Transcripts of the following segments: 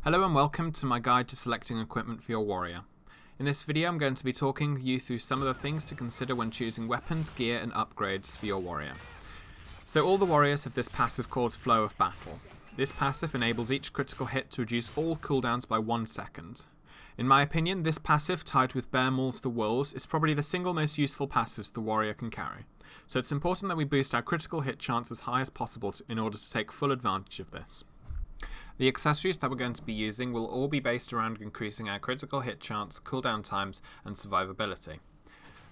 Hello and welcome to my guide to selecting equipment for your warrior. In this video I'm going to be talking you through some of the things to consider when choosing weapons, gear and upgrades for your warrior. So all the warriors have this passive called Flow of Battle. This passive enables each critical hit to reduce all cooldowns by 1 second. In my opinion, this passive tied with Bear Mauls the Wolves is probably the single most useful passives the warrior can carry. So it's important that we boost our critical hit chance as high as possible in order to take full advantage of this. The accessories that we're going to be using will all be based around increasing our critical hit chance, cooldown times, and survivability.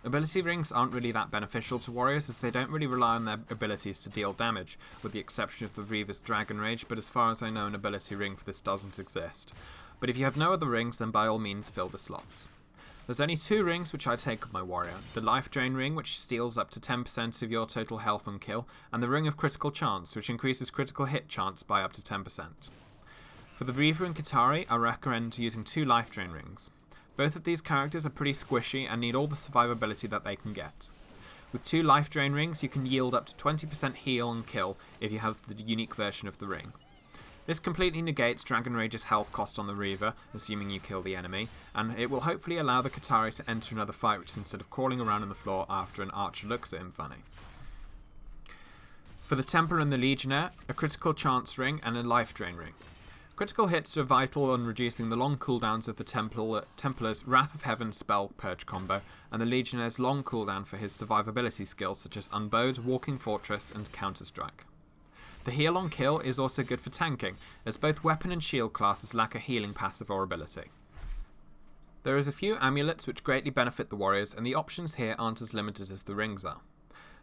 Ability rings aren't really that beneficial to warriors as they don't really rely on their abilities to deal damage, with the exception of the Reaver's Dragon Rage, but as far as I know an ability ring for this doesn't exist. But if you have no other rings, then by all means fill the slots. There's only 2 rings which I take of my warrior, the Life Drain Ring which steals up to 10% of your total health on kill, and the Ring of Critical Chance which increases critical hit chance by up to 10%. For the Reaver and Qatari, I recommend using 2 Life Drain Rings. Both of these characters are pretty squishy and need all the survivability that they can get. With 2 Life Drain Rings you can yield up to 20% heal and kill if you have the unique version of the ring. This completely negates Dragon Rage's health cost on the Reaver, assuming you kill the enemy, and it will hopefully allow the Qatari to enter another fight instead of crawling around on the floor after an archer looks at him funny. For the Templar and the Legionnaire, a Critical Chance Ring and a Life Drain Ring. Critical hits are vital on reducing the long cooldowns of the Templar's Wrath of Heaven spell purge combo, and the Legionnaire's long cooldown for his survivability skills such as Unbowed, Walking Fortress, and Counter-Strike. The heal on kill is also good for tanking, as both weapon and shield classes lack a healing passive or ability. There is a few amulets which greatly benefit the warriors, and the options here aren't as limited as the rings are.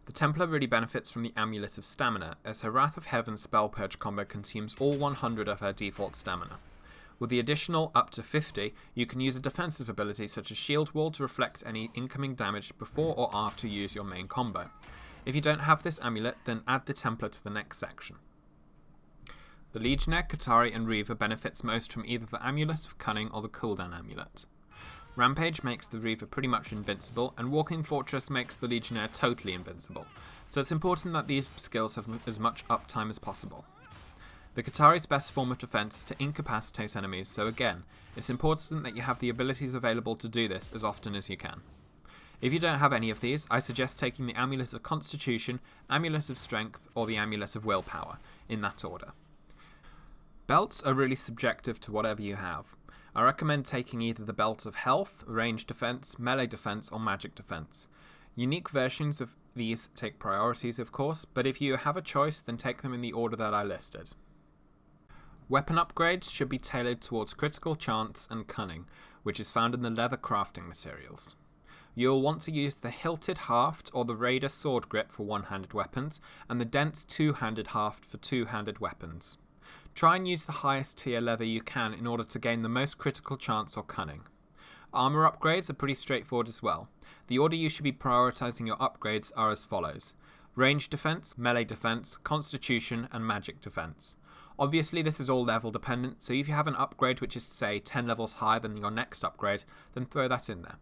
The Templar really benefits from the Amulet of Stamina, as her Wrath of Heaven spell purge combo consumes all 100 of her default stamina. With the additional up to 50, you can use a defensive ability such as Shield Wall to reflect any incoming damage before or after you use your main combo. If you don't have this amulet, then add the Templar to the next section. The Legionnaire, Qatari and Reaver benefits most from either the Amulet of Cunning or the Cooldown Amulet. Rampage makes the Reaver pretty much invincible, and Walking Fortress makes the Legionnaire totally invincible, so it's important that these skills have as much uptime as possible. The Qatari's best form of defense is to incapacitate enemies, so again, it's important that you have the abilities available to do this as often as you can. If you don't have any of these, I suggest taking the Amulet of Constitution, Amulet of Strength, or the Amulet of Willpower, in that order. Belts are really subjective to whatever you have. I recommend taking either the Belt of Health, Range Defense, Melee Defense, or Magic Defense. Unique versions of these take priorities of course, but if you have a choice then take them in the order that I listed. Weapon upgrades should be tailored towards critical chance and cunning, which is found in the leather crafting materials. You'll want to use the Hilted Haft or the Raider Sword Grip for one-handed weapons, and the Dense Two-Handed Haft for two-handed weapons. Try and use the highest tier leather you can in order to gain the most critical chance or cunning. Armor upgrades are pretty straightforward as well. The order you should be prioritizing your upgrades are as follows: Range Defense, Melee Defense, Constitution, and Magic Defense. Obviously this is all level dependent, so if you have an upgrade which is say 10 levels higher than your next upgrade, then throw that in there.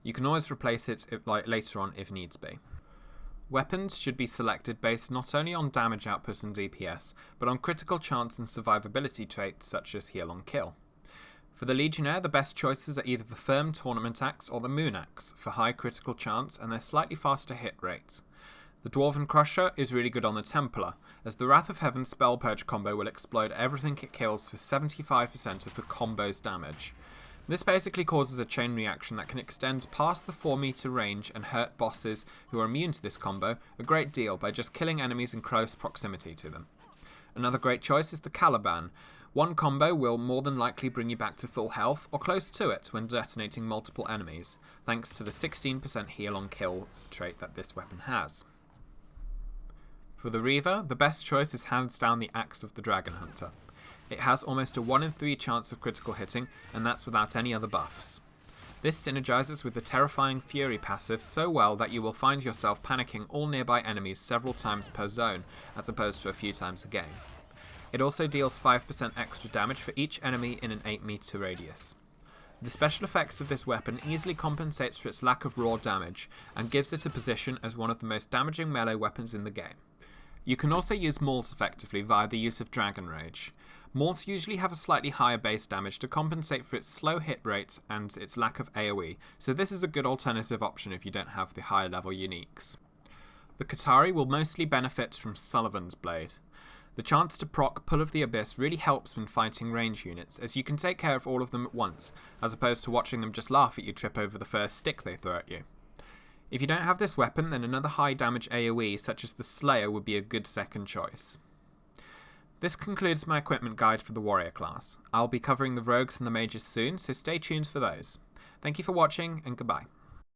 You can always replace it later on if needs be. Weapons should be selected based not only on damage output and DPS, but on critical chance and survivability traits such as heal on kill. For the Legionnaire, the best choices are either the Firm Tournament Axe or the Moon Axe for high critical chance and their slightly faster hit rate. The Dwarven Crusher is really good on the Templar, as the Wrath of Heaven spell purge combo will explode everything it kills for 75% of the combo's damage. This basically causes a chain reaction that can extend past the 4 meter range and hurt bosses who are immune to this combo a great deal by just killing enemies in close proximity to them. Another great choice is the Caliban. One combo will more than likely bring you back to full health or close to it when detonating multiple enemies, thanks to the 16% heal on kill trait that this weapon has. For the Reaver, the best choice is hands down the Axe of the Dragon Hunter. It has almost a 1 in 3 chance of critical hitting, and that's without any other buffs. This synergizes with the Terrifying Fury passive so well that you will find yourself panicking all nearby enemies several times per zone, as opposed to a few times a game. It also deals 5% extra damage for each enemy in an 8 meter radius. The special effects of this weapon easily compensates for its lack of raw damage, and gives it a position as one of the most damaging melee weapons in the game. You can also use Mauls effectively via the use of Dragon Rage. Mauls usually have a slightly higher base damage to compensate for its slow hit rates and its lack of AoE, so this is a good alternative option if you don't have the higher level uniques. The Qatari will mostly benefit from Sullivan's Blade. The chance to proc Pull of the Abyss really helps when fighting range units, as you can take care of all of them at once, as opposed to watching them just laugh at you trip over the first stick they throw at you. If you don't have this weapon, then another high damage AoE such as the Slayer would be a good second choice. This concludes my equipment guide for the warrior class. I'll be covering the rogues and the mages soon, so stay tuned for those. Thank you for watching, and goodbye.